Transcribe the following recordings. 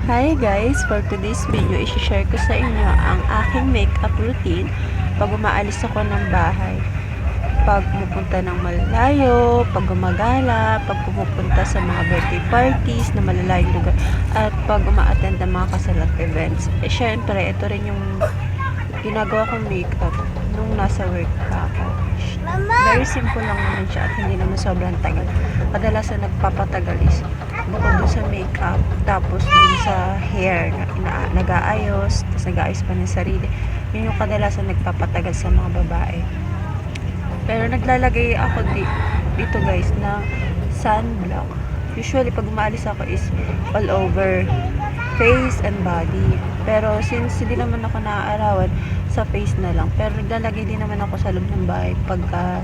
Hi guys! For today's video, isi-share ko sa inyo ang aking makeup routine pag umaalis ako ng bahay. Pag pumupunta ng malayo, pag gumagala, pag pumupunta sa mga birthday parties na malalayong lugar, at pag uma-attend ng mga kasal at events. Syempre, ito rin yung ginagawa kong makeup nung nasa work pa ako. Very simple lang naman siya at hindi naman sobrang tagal. Kadalasan nagpapatagal is bukod dun sa makeup, tapos dun sa hair na nag-aayos, tapos nag-aayos pa ng sarili. Yun yung kadalasan nagpapatagal sa mga babae. Pero naglalagay ako dito guys ng sunblock. Usually pag umaalis ako is all over face and body. Pero since hindi naman ako naaarawan, sa face na lang. Pero naglalagay din naman ako sa loob ng bahay pagka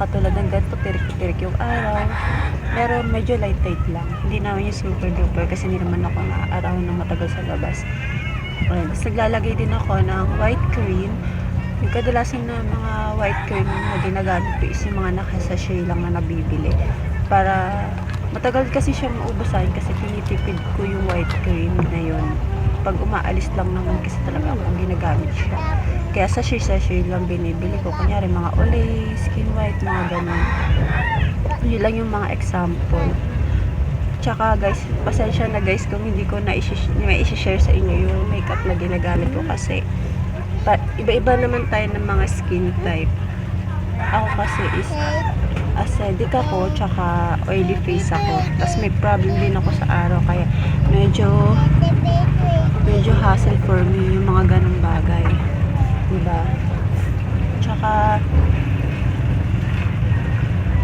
katulad ng ganito, tirik-tirik yung araw. Pero medyo light lang. Hindi naman yung super duper kasi hindi naman ako naaarawan ng matagal sa labas. Ayun. Tapos naglalagay din ako ng white cream. Yung kadalasan na mga white cream na ginagamit ko is yung mga nakasachet lang na nabibili. Para matagal kasi siya maubusan kasi tinitipid ko yung white cream na yun. Pag umaalis lang naman kasi talaga akong ginagamit siya. Kaya sachet lang binibili ko. Kunyari mga Olay, Skin White, mga ganun. Yun lang yung mga example. Tsaka guys, pasensya na guys kung hindi ko na i-share sa inyo yung makeup na ginagamit ko kasi iba-iba naman tayo ng mga skin type. Ako kasi is acidic ako, tsaka oily face ako. Tapos may problem din ako sa araw kaya medyo hassle for me yung mga ganong bagay, diba? Tsaka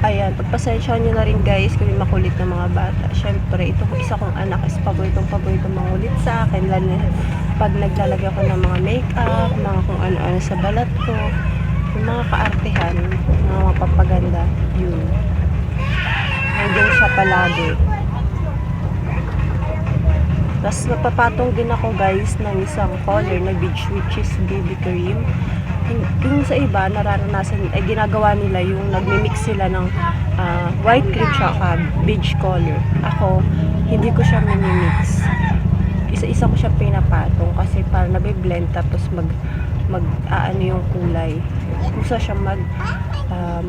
ayan, pagpasensya nyo na rin guys kung makulit na mga bata. Syempre, ito isa kong anak is paboritong mangulit sa akin, lalo na pag naglalagay ako ng mga makeup, mga kung ano-ano sa balat ko, yung mga kaartehan, mga mapapaganda, yun. Nandiyan siya palagi. Tapos napapatong din ako guys ng isang color na beach, which is BB cream. Yung sa iba, nararanasan, ay ginagawa nila yung nagmi-mix sila ng white cream tsaka beige color. Ako, hindi ko siya mini-mix. Isa-isa ko siya pinapatong kasi para nabiblend tapos ano yung kulay. Kusa siya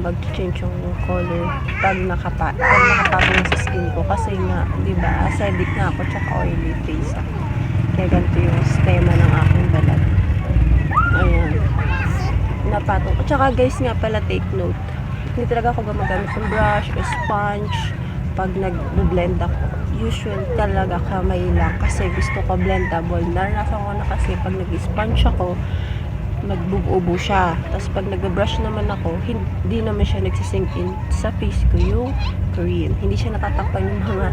mag-change yung color pag nakapatong sa skin ko kasi nga, di ba, acidic na ako tsaka oily face ako. Kaya ganito yung sistema ng aking balat. Ayan. Napatong. At saka guys nga pala, take note. Hindi talaga ako gumagamit ng brush o sponge pag nag-blend ako. Usual talaga kamay lang kasi gusto ko blendable. Naranasan ko na kasi pag nag-sponge ako, nagbubuo siya. Tapos pag nag-brush naman ako, hindi naman siya nagsisink in sa face ko yung cream. Hindi siya natatakpan yung mga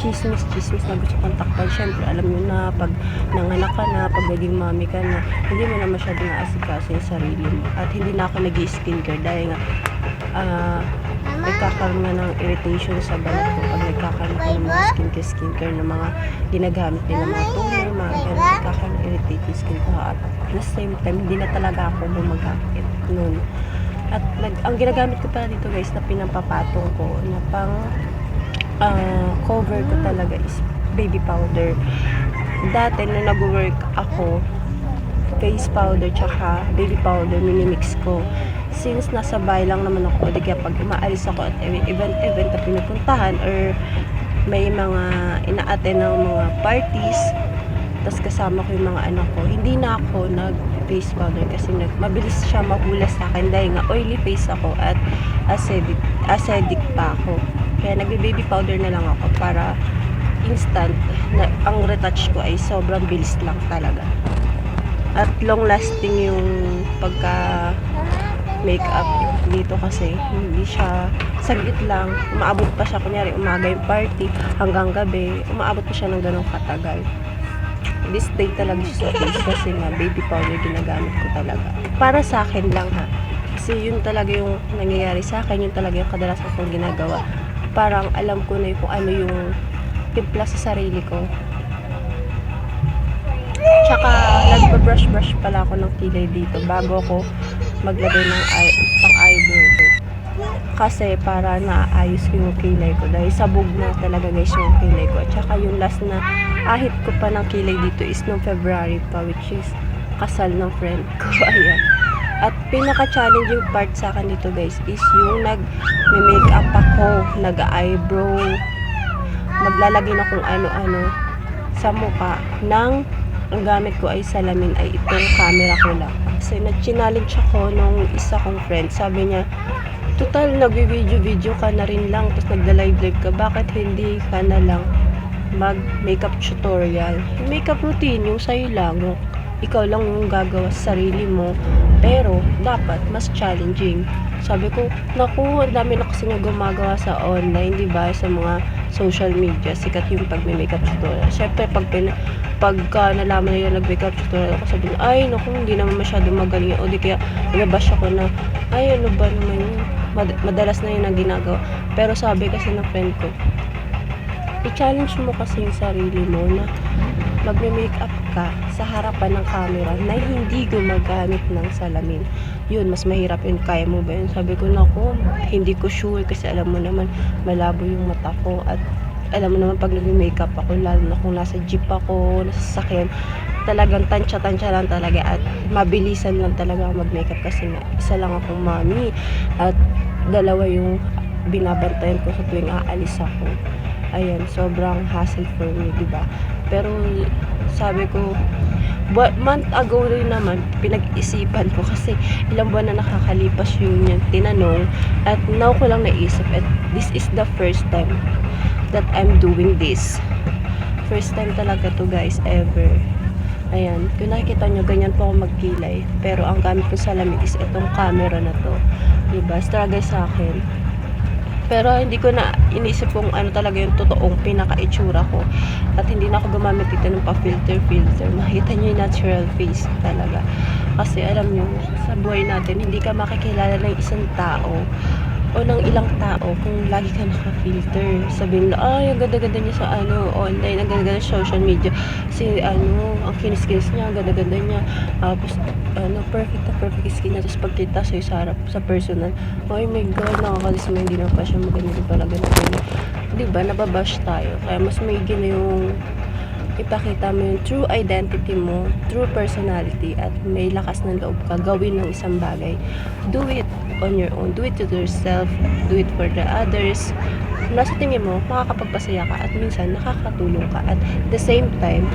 chismis na gusto kong takpan. Siyempre, alam nyo na, pag nanganak ka na, pag naging mami ka na, hindi mo na masyadong naasikaso yung sarili mo. At hindi na ako nag-skincare dahil nga, nagkakaroon nga ng irritation sa balat ko pag nagkakaroon ko ng mga skincare na mga ginagamit nila, mga toner, mga ganun, nagkakaroon ng irritating skin ko. At the same time, hindi na talaga ako gumagamit nun. At ang ginagamit ko pala dito guys na pinampapatong ko na pang cover ko talaga is baby powder. Dati nung nag-work ako, face powder tsaka baby powder minimix ko. Since nasa bahay lang naman ako, di kaya pag umaalis ako at event na pinupuntahan or may mga ina-attend ng mga parties, tapos kasama ko yung mga anak ko, hindi na ako nag-face powder kasi mabilis siya mahula sa akin dahil nga oily face ako at acidic pa ako. Kaya nagbe-baby powder na lang ako para instant na ang retouch ko ay sobrang bilis lang talaga. At long lasting yung pagka makeup dito kasi hindi siya saglit lang, umaabot pa siya, kunyari umaga yung party hanggang gabi, umaabot pa siya ng ganong katagal. This day talaga siya sa face kasi nga baby powder ginagamit ko talaga para sa akin lang ha, kasi yun talaga yung nangyayari sa akin, yun talaga yung kadalasan kong ginagawa. Parang alam ko na kung ano yung timpla sa sarili ko. Tsaka nagpa-brush pala ako ng kilay dito bago ako maglagay ng pang eyebrow ko. kasi para naayos ko yung kilay ko dahil sabog na talaga guys yung kilay ko. At saka yung last na ahit ko pa ng kilay dito is nung February pa, which is kasal ng friend ko. Ayan. At pinaka-challenging part sa akin dito guys is yung nag-makeup ako, nag-eyebrow, maglalagay na kung ano-ano sa mukha ng ang gamit ko ay salamin ay itong camera ko lang. Kasi nag-challenge ako nung isa kong friend. Sabi niya, total nag-video ka na rin lang, tapos nagda-live ka, bakit hindi ka na lang mag-makeup tutorial? Yung makeup routine, yung sa'yo lang, yung ikaw lang yung gagawa sa sarili mo, pero dapat mas challenging. Sabi ko, naku, ang dami na kasi nga gumagawa sa online, di ba? Sa mga social media, sikat yung pag-makeup tutorial. Siyempre, pagka nalaman na yung nag-makeup tutorial ako, sabi niya, ay, naku, hindi naman masyado magaling. O di kaya, nabash ako na, ay, ano ba naman yun? Madalas na yun ang ginagawa. Pero sabi kasi ng friend ko, i-challenge mo kasi yung sarili mo na magme-makeup ka sa harapan ng camera na hindi gumagamit ng salamin. Yun, mas mahirap yun. Kaya mo ba yun? Sabi ko, naku, hindi ko sure kasi alam mo naman, malabo yung mata ko at alam mo naman pag nag-makeup ako, lalo na kung nasa jeep ako, nasa sasakyan, talagang tansya-tansya lang talaga at mabilisan lang talaga mag-makeup kasi nga, isa lang akong mami at dalawa yung binabantayan ko sa tuwing aalis ako. Ayan, sobrang hassle for me, diba? Pero sabi ko, month ago rin naman, pinag-isipan ko kasi ilang buwan na nakakalipas yung tinanong at now ko lang naisip at this is the first time that I'm doing this. First time talaga to guys, ever. Ayan, kung nakikita nyo, ganyan po ako magkilay. Pero ang gamit ko sa lamig is itong camera na to. Diba? Struggle sa akin. Pero hindi ko na inisip kung ano talaga yung totoong pinaka-itsura ko. At hindi na ako gumamit dito ng pa-filter. Makita nyo yung natural face talaga. Kasi alam nyo, sa buhay natin, hindi ka makikilala ng isang tao o ng ilang tao kung lagi ka naka-filter. Sabihin na, ay, ang ganda-ganda niya sa online, ang ganda-ganda sa social media. Kasi ang kinis-kinis niya, ang ganda-ganda niya. Tapos, perfect na perfect skin niya. Tapos pagkita sa'yo sa harap, sa personal, oh my God, nakakalisma, hindi na pa siya maganda din pala ganun. Diba, nababash tayo. Kaya mas maigi na yung ipakita mo yung true identity mo, true personality, at may lakas ng loob ka gawin ng isang bagay. Do it on your own. Do it to yourself. Do it for the others. Nasa tingin mo, makakapagpasaya ka at minsan nakakatulong ka. At the same time,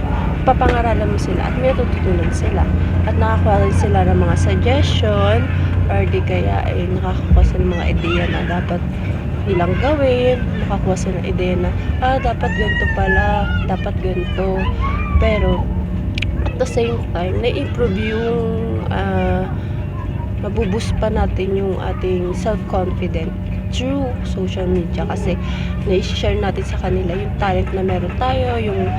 papangaralan mo sila at may natututunan sila. At nakakuha rin sila ng mga suggestion or di kaya ay nakakakuha sila ng mga ideya na dapat nilang gawin, makakuha sila ng ideya na, dapat ganito pala, dapat ganito. Pero, at the same time, na-improve yung, mabuboost pa natin yung ating self-confidence through social media kasi na-share natin sa kanila yung talent na meron tayo, yung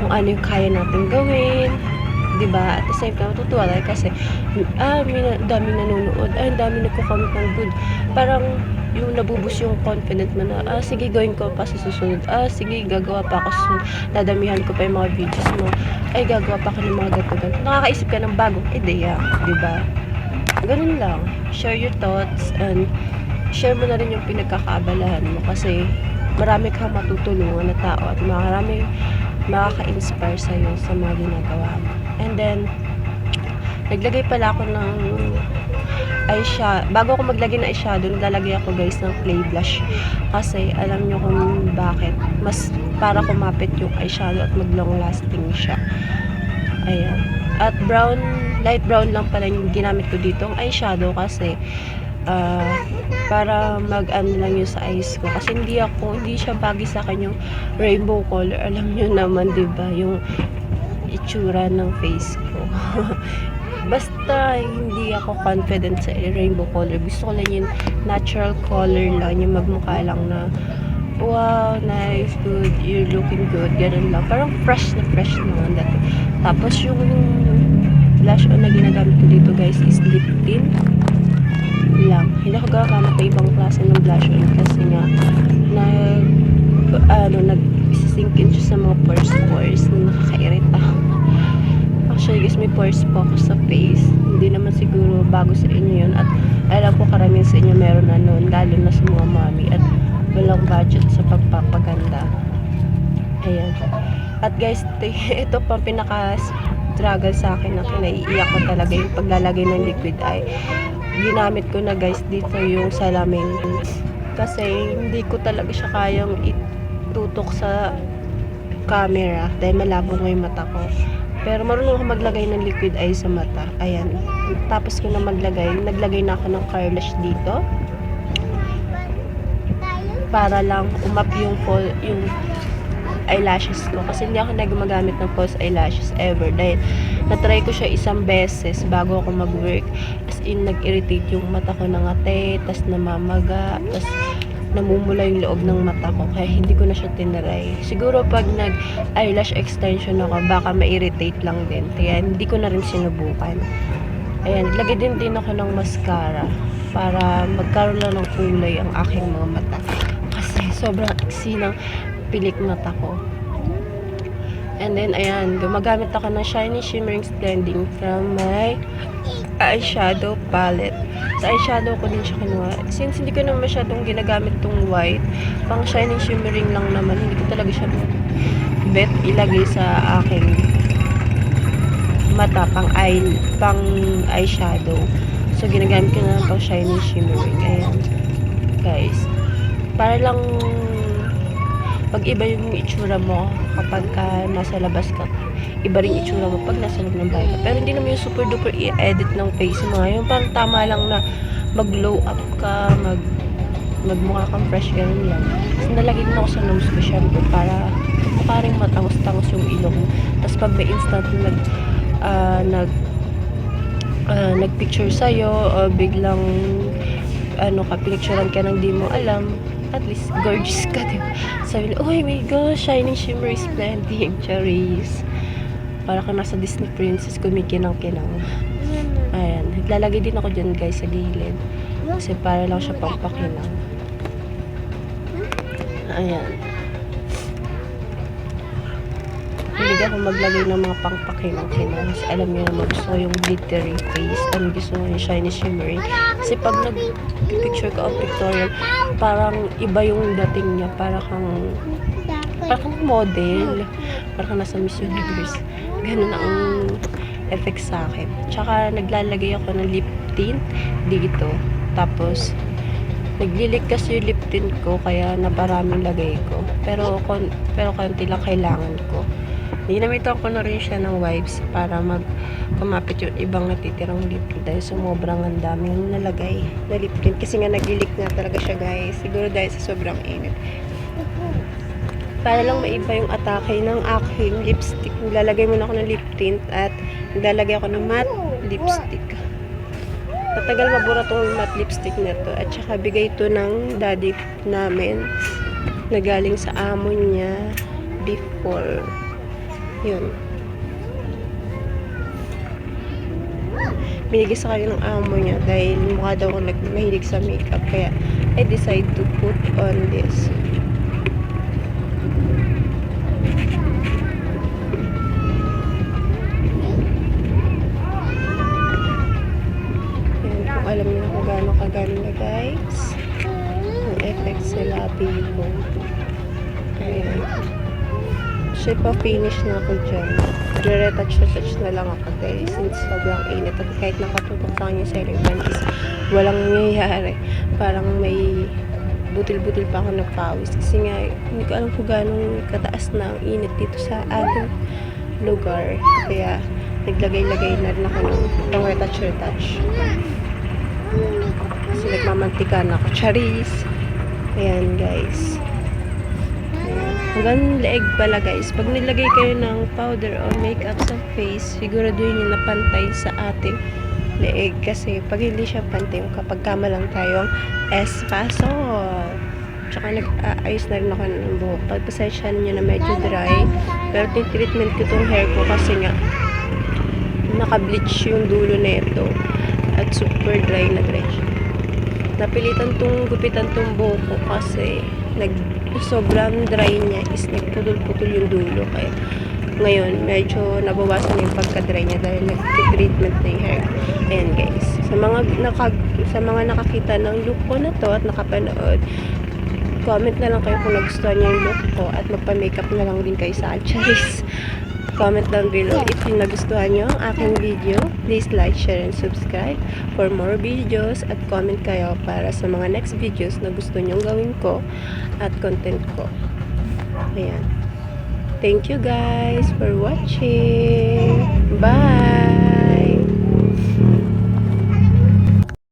kung ano yung kaya natin gawin, diba? At the same time, matutuwa tayo kasi dami nanonood, ang dami nagko-comment ng good. Parang yung nabubus yung confident mo na, sige, gawin ko pa sa susunod. Sige, gagawa pa ako sa susunod. Dadamihan ko pa yung mga videos mo. Ay, gagawa pa ako ng mga ganito. Nakakaisip ka ng bagong ideya, diba? Ganun lang. Share your thoughts and share mo na rin yung pinagkakaabalahan mo kasi marami kang matutulungan na tao at marami makaka-inspire sa'yo sa mga ginagawa mo. And then, naglagay pala ako ng eyeshadow. Bago ako maglagay ng eyeshadow, naglalagay ako guys ng clay blush. Kasi alam nyo kung bakit. Mas para kumapit yung eyeshadow at mag-long lasting siya. Ayan. At brown, light brown lang pala yung ginamit ko dito ang eyeshadow kasi para mag-ano lang yung sa eyes ko. Kasi hindi siya bagay sa akin yung rainbow color. Alam nyo naman, diba? Yung itsura ng face ko. Basta hindi ako confident sa rainbow color. Gusto ko lang yung natural color lang, yung magmukha lang na wow, nice, good, you're looking good, ganun lang. Parang fresh naman dati. Tapos yung blush on na ginagamit ko dito guys is lip tint lang. Hindi ako gagamit ng ibang klase ng blush on kasi nga nag-sink in siya sa mga pores na nakakairita. Actually guys, may pores po ako sa face. Hindi naman siguro bago sa inyo yun. At alam ko karamihan sa inyo meron na noon, lalo na sa mga mami at walang budget sa pagpapaganda. Ayan. At guys, ito pa pinaka-struggle sa akin na kinaiiyak ko talaga yung paglalagay ng liquid eye. Ginamit ko na guys dito yung salamin. Kasi hindi ko talaga siya kayang itutok sa camera dahil malabo nga yung mata ko. Pero marunong ako maglagay ng liquid eye sa mata. Ayan. Tapos ko na naglagay na ako ng car-lash dito. Para lang umap yung eyelashes ko. Kasi hindi ako gumagamit ng false eyelashes ever. Dahil natry ko siya isang beses bago ako mag-work. As in, nag-irritate yung mata ko ng ate, tas namamaga, tas namumula yung loob ng mata ko. Kaya hindi ko na siya tinry. Siguro pag nag-eyelash extension ako, baka ma-irritate lang din. Kaya hindi ko na rin sinubukan. Ayan, naglagay din ako ng mascara para magkaroon lang ng kulay ang aking mga mata. Kasi sobrang iksi ng pilik mata ko. And then, ayan, gumagamit ako ng Shiny Shimmering Blending from my eyeshadow palette. Sa eyeshadow ko din siya kinuha. Since hindi ko na masyadong ginagamit tong white, pang Shiny Shimmering lang naman, hindi ko talaga siya bet ilagay sa aking mata, pang eyeshadow. So, ginagamit ko na lang pang Shiny Shimmering. Ayan, guys. Para lang pag iba yung itsura mo kapag nasa labas ka, iba rin itsura mo pag nasa loob ng bahay ka. Pero hindi naman yung super duper i-edit ng face mo. Yung parang tama lang na mag-glow up ka, magmukha kang fresh, ganun lang. Tapos nalagay din ako sa nose ko, syempre, para mukha rin matangos-tangos yung ilong mo. Tapos pag may instant nagpicture sa'yo, o biglang pinicturean ka nang di mo alam, at least gorgeous ka, diba? Sabi nila, oh my gosh, Shining Shimmery Splending, Charis. Para ka nasa Disney princess, kumikinang-kinang. Ayan, naglalagay din ako dyan guys sa gilid. Kasi para lang siya pampakinang. Ayan. Hindi ako maglagay ng mga pangpakinang-kinang. Kasi alam niyo naman, gusto ko yung glittery face. Gusto ko yung shiny shimmery. Kasi pag nag-picture ka o pictorial, parang iba yung dating niya. Parang kang model. Parang kang nasa Miss Universe. Ganun ang effect sa akin. Tsaka naglalagay ako ng lip tint dito. Tapos naglilik kasi yung lip tint ko, kaya naparaming lagay ko. Pero konti lang kailangan ko. Ginamitan ko na rin siya ng wipes para kumapit yung ibang natitirang lip tint dahil sobrang ang dami yung nalagay na lip tint. Kasi nga naglilik na talaga siya guys. Siguro dahil sa sobrang init. Para lang maiba yung atake ng aking lipstick. Naglalagay muna ako ng lip tint at naglalagay ako ng matte lipstick. Matagal mabura tong matte lipstick na to. At saka bigay ito ng daddy namin na galing sa amo niya before. Yun. Binigay sa kanya ng amo niya dahil mukha daw ako mahilig sa makeup. Kaya I decide to put on this. Alam niyo na kung gaano kaganda guys ang effect sa labi ko. Ayan. So, pa-finish na ako dyan. Retouch na lang ako dahil since sobrang init at kahit nakatutok sa kanya sa iriban is walang nangyayari. Parang may butil-butil pa ako nagpawis kasi nga hindi ko alam kung gaano kataas na ang init dito sa ating lugar. Kaya naglagay-lagay na rin ako ng retouch. Kasi nagmamantika na ako. Charis! Ayan guys. Ayan. Hanggang leeg pala guys. Pag nilagay kayo ng powder or makeup sa face, siguraduhin nyo na pantay sa ating leeg. Kasi pag hindi siya pantay, kapag kama lang tayong espasol. Tsaka nag-ayos na rin ako ng buhok. Pagpasensya nyo na medyo dry. Pero tinitreatment ko itong hair ko kasi nga naka-bleach yung dulo na ito. At super dry na dry siya. Napilitan tong gupitan tong buhok ko kasi sobrang dry niya is nagputol-putol yung dulo. Kaya ngayon medyo nabawasan yung pagka-dry niya dahil nag-treatment na yung hair. Ayan guys. Sa mga nakakita ng look ko na to at nakapanood, Comment na lang kayo kung nagustuhan niyo yung look ko at magpa-makeup na lang din kayo sa Charis. Comment down below if yung nagustuhan nyo ang aking video. Please like, share, and subscribe for more videos at comment kayo para sa mga next videos na gusto nyong gawin ko at content ko. Ayan. Thank you guys for watching. Bye!